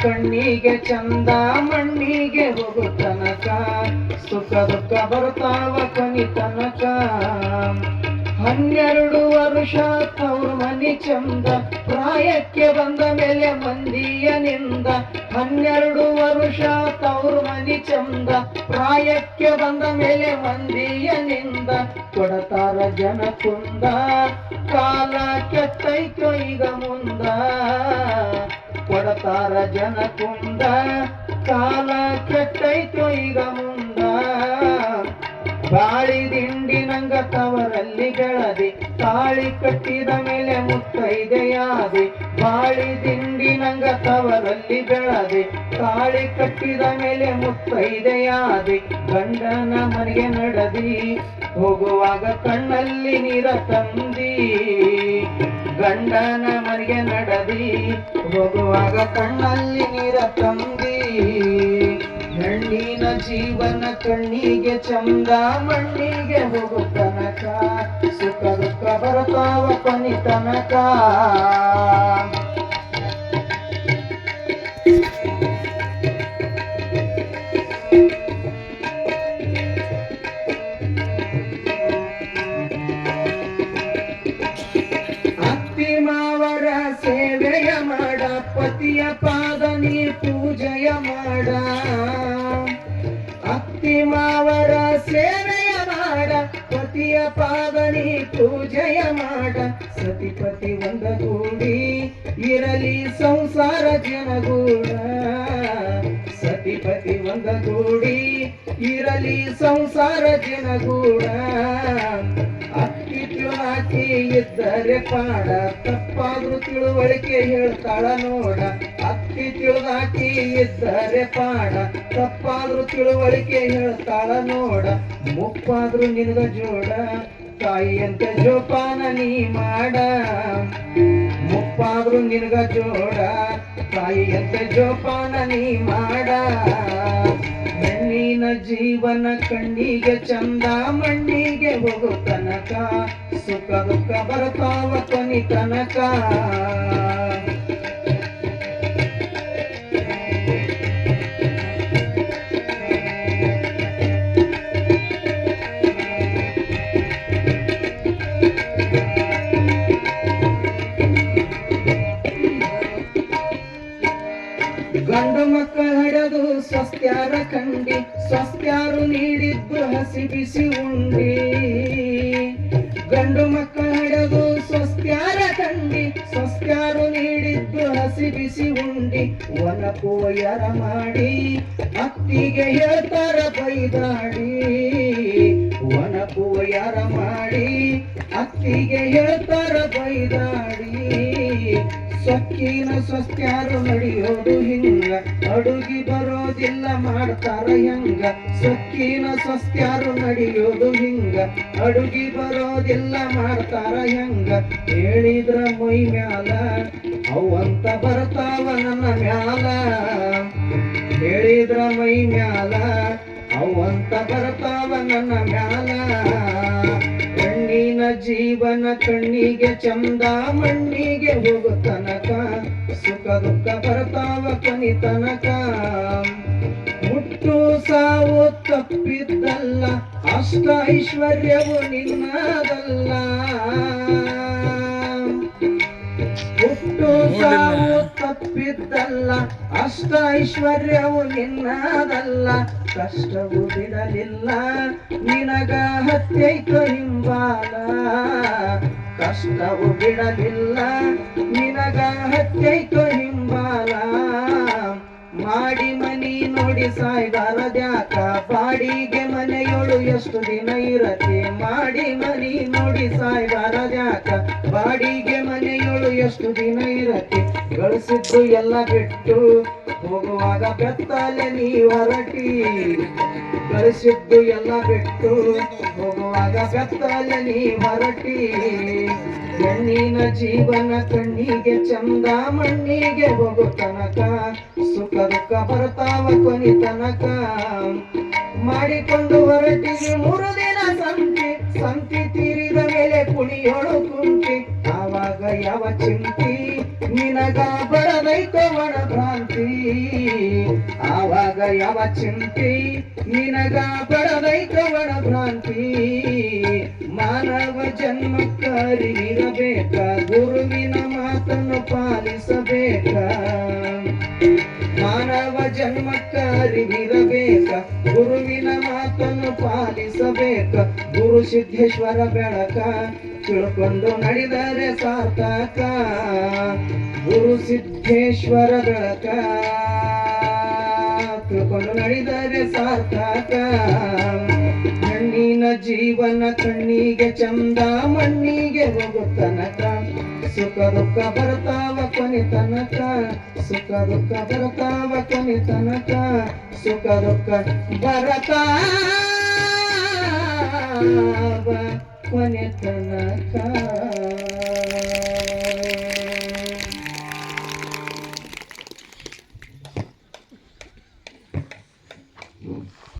ಕಣ್ಣಿಗೆ ಚಂದ ಮಣ್ಣಿಗೆ ಹೋಗು ತನಕ ಸುಖ ದುಃಖ ಬರ್ತಾವ ಕೊನಿ ತನಕ 12 ವರ್ಷ ತವ್ರ ಮನಿ ಚಂದ ಪ್ರಾಯಕ್ಕೆ ಬಂದ ಮೇಲೆ ಮಂದಿಯ ನಿಂದ 12 ವರ್ಷ ತವ್ರ ಮನಿ ಚಂದ ಪ್ರಾಯಕ್ಕೆ ಬಂದ ಮೇಲೆ ಮಂದಿಯ ನಿಂದ ಕೊಡತಾರ ಜನ ಕುಂದ ಕಾಲ ಕೆಟ್ಟೈತೋ ಈಗ ಮುಂದ ಕೊಡತಾರ ಜನ ಕುಂದ ಕಾಲ ಕೆಟ್ಟೈತೋ ಈಗ ಮುಂದ ಬಾಳಿ ದಿಂಡಿ ನಂಗ ತವರಲ್ಲಿ ಬೆಳದಿ ತಾಳಿ ಕಟ್ಟಿದ ಮೇಲೆ ಮುತ್ತೈದೆಯಾದಿ ಬಾಳಿ ದಿಂಡಿ ನಂಗ ತವರಲ್ಲಿ ಬೆಳದಿ ತಾಳಿ ಕಟ್ಟಿದ ಮೇಲೆ ಮುತ್ತೈದೆಯಾದಿ ಗಂಡನ ಮನೆಗೆ ನಡೆದಿ ಹೋಗುವಾಗ ಕಣ್ಣಲ್ಲಿ ನೀರ ತಂದಿ ಗಂಡನ ಮನೆಗೆ ನಡೆದಿ ಹೋಗುವಾಗ ಕಣ್ಣಲ್ಲಿ ನೀರ ತಂದಿ ಹೆಣ್ಣಿನ ಜೀವನ ಕಣ್ಣಿಗೆ ಚಂದ ಮಣ್ಣಿಗೆ ಹೋಗು ತನಕ ಸುಖ ದುಃಖ ಬರ್ತಾವ ಕೊನಿ ತನಕ ಅತ್ತಿ ಮಾವರ ಸೇವೆಯ ಮಾಡ ಪತಿಯ ಪಾದ ನೀ ಪೂಜೆಯ ಮಾಡ ಅತ್ತಿ ಮಾವರ ಸೇವೆಯ ಮಾಡ ಪತಿಯ ಪಾದ ನೀ ಪೂಜೆಯ ಮಾಡ ಸತಿಪತಿ ಒಂದಗೂಡಿ ಇರಲಿ ಸಂಸಾರ ಜನಗೂಡ ಸತಿಪತಿ ಒಂದಗೂಡಿ ಇರಲಿ ಸಂಸಾರ ಜನಗೂಡ ಅಕ್ಕಿ ತಿಳುವಾಕಿ ಇದ್ದರೆ ಪಾಡ ತಪ್ಪಾದ್ರೂ ತಿಳುವಳಿಕೆ ಹೇಳ್ತಾಳ ನೋಡ ಅಕ್ಕಿ ತಿಳುವಾಕಿ ಇದ್ದರೆ ಪಾಡ ತಪ್ಪಾದ್ರೂ ತಿಳುವಳಿಕೆ ಹೇಳ್ತಾಳ ನೋಡ ಮುಪ್ಪಾದ್ರೂ ನಿನಗ ಜೋಡ ತಾಯಿಯಂತೆ ಜೋಪಾನ ನೀ ಮಾಡ ಮುಪ್ಪಾದ್ರೂ ನಿನಗ ಜೋಡ ತಾಯಿಯಂತೆ ಜೋಪಾನ ನೀ ಮಾಡ ಹೆಣ್ಣಿನ ಜೀವನ ಕಣ್ಣಿಗೆ ಚಂದ ಮಣ್ಣಿಗೆ ಹೋಗು ತನಕ ಸುಖ ದುಃಖ ಬರ್ತಾವ ಕೊನಿ ತನಕ ಗಂಡು ಮಕ್ಕಳ ಹಡೆದು ಸ್ವಸ್ತ್ಯಾರ ಕಂಡಿ ಸ್ವಸ್ತ್ಯಾರು ನೀಡಿದ್ದು ಹಸಿ ಬಿಸಿ ಉಂಡಿ ಗಂಡು ಮಕ್ಕಳ ಹಡೆದು ಸ್ವಸ್ತ್ಯಾರ ಕಂಡಿ ಸ್ವಸ್ತ್ಯಾರು ನೀಡಿದ್ದು ಹಸಿ ಬಿಸಿ ಉಂಡಿ ಒನಪು ಯರ ಮಾಡಿ ಅತ್ತಿಗೆ ಹೇಳ್ತಾರ ಬೈದಾಡಿ ಒನಪು ಯರ ಮಾಡಿ ಅತ್ತಿಗೆ ಹೇಳ್ತಾರ ಬೈದಾಡಿ ಸೊಕ್ಕಿನ ಸ್ವಸ್ತ್ಯಾರು ನಡೆಯೋದು ಹಿಂಗ ಅಡುಗಿ ಬರೋದಿಲ್ಲ ಮಾಡ್ತಾರ ಹೆಂಗ ಸೊಕ್ಕಿನ ಸ್ವಸ್ತ್ಯಾರು ನಡೆಯೋದು ಹಿಂಗ ಅಡುಗಿ ಬರೋದಿಲ್ಲ ಮಾಡ್ತಾರ ಹೆಂಗ ಹೇಳಿದ್ರ ಮೈ ಮ್ಯಾಲ ಅವಂತ ಬರ್ತಾವ ನನ್ನ ಮ್ಯಾಲ ಹೇಳಿದ್ರ ಮೈ ಮ್ಯಾಲ ಅವಂತ ಬರ್ತಾವ ನನ್ನ ಮ್ಯಾಲ ಹೆಣ್ಣಿನ ಜೀವನ ಕಣ್ಣಿಗೆ ಚಂದ ಮಣ್ಣಿಗೆ ಹೋಗು ತನಕ ಸುಖ ದುಃಖ ಬರ್ತಾವ ಕೊನಿ ತನಕ ಹುಟ್ಟು ಸಾವು ತಪ್ಪಿದ್ದಲ್ಲ ಅಷ್ಟ ಐಶ್ವರ್ಯವು ನಿನ್ನದಲ್ಲ ಹುಟ್ಟು ಸಾವು ತಪ್ಪಿದ್ದಲ್ಲ ಅಷ್ಟ ಐಶ್ವರ್ಯವು ನಿನ್ನದಲ್ಲ ಕಷ್ಟವು ಬಿಡಲಿಲ್ಲ ನಿನಗ ಹತ್ಯೈತು ಹಿಂಬಾಲ ಕಷ್ಟವು ಬಿಡಲಿಲ್ಲ ನಿನಗ ಹತ್ಯೈತು ಹಿಂಬಾಲ ಮಾಡಿ ಮನಿ ನೋಡಿ ಸಾಯ್ಬಾರದ್ಯಾಕ ಬಾಡಿಗೆ ಮನೆಯೊಳು ಎಷ್ಟು ದಿನ ಇರತಿ ಮಾಡಿ ಮನಿ ನೋಡಿ ಸಾಯ್ಬಾರದ್ಯಾಕ ಬಾಡಿಗೆ ಮನೆಯೊಳು ಎಷ್ಟು ದಿನ ಇರತಿ ಗಳಿಸಿದ್ದು ಎಲ್ಲ ಬಿಟ್ಟು ಹೋಗುವಾಗ ಬೆತ್ತಲೆ ನೀ ಹೊರಟಿ ಗಳಿಸಿದ್ದು ಎಲ್ಲ ಬಿಟ್ಟು ಹೋಗುವಾಗ ಬೆತ್ತಲೆ ನೀ ಹೊರಟಿ ಹೆಣ್ಣಿನ ಜೀವನ ಕಣ್ಣಿಗೆ ಚಂದ ಮಣ್ಣಿಗೆ ಹೋಗು ತನಕ ಸುಖ ದುಃಖ ಬರ್ತಾವ ಕೊನಿ ತನಕ ಮಾಡಿಕೊಂಡು ಹೊರಟಿಗೆ 3 ದಿನ ಸಂತಿ ತೀರಿದ ಮೇಲೆ ಕುಣಿಯೋಳು ಕುಂಟಿ ಆವಾಗ ಯಾವ ಚಿಂತಿ ನಿನಗ ಬರದೈತೋ ಒಣ ಭ್ರಾಂತಿ ಯಾವ ಚಿಂತಿ ನಿನಗ ಬಡದೈತವಳ ಭ್ರಾಂತಿ ಮಾನವ ಜನ್ಮಕ್ಕರಿಗಿರಬೇಕ ಗುರುವಿನ ಮಾತನ್ನು ಪಾಲಿಸಬೇಕ ಮಾನವ ಜನ್ಮಕ್ಕರಿಗಿರಬೇಕ ಗುರುವಿನ ಮಾತನ್ನು ಪಾಲಿಸಬೇಕ ಗುರು ಸಿದ್ದೇಶ್ವರ ಬೆಳಕ ತಿಳ್ಕೊಂಡು ನಡೆದರೆ ಸಾರ್ಥಕ ಗುರು ಸಿದ್ದೇಶ್ವರ ಬೆಳಕ ತಿಳ್ಕೊಂಡು ನಡೆದರೆ ಸಾರ್ಥಕ ಹೆಣ್ಣಿನ ಜೀವನ ಕಣ್ಣಿಗೆ ಚಂದ ಮಣ್ಣಿಗೆ ಹೋಗುತ್ತನಕ ಸುಖ ದುಃಖ ಬರ್ತಾವ ಕೊನೆ ತನಕ ಸುಖ ದುಃಖ ಬರ್ತಾವ ಕೊನೆ ತನಕ ಸುಖ ದುಃಖ ಬರ್ತಾವ ಕೊನೆ ತನಕ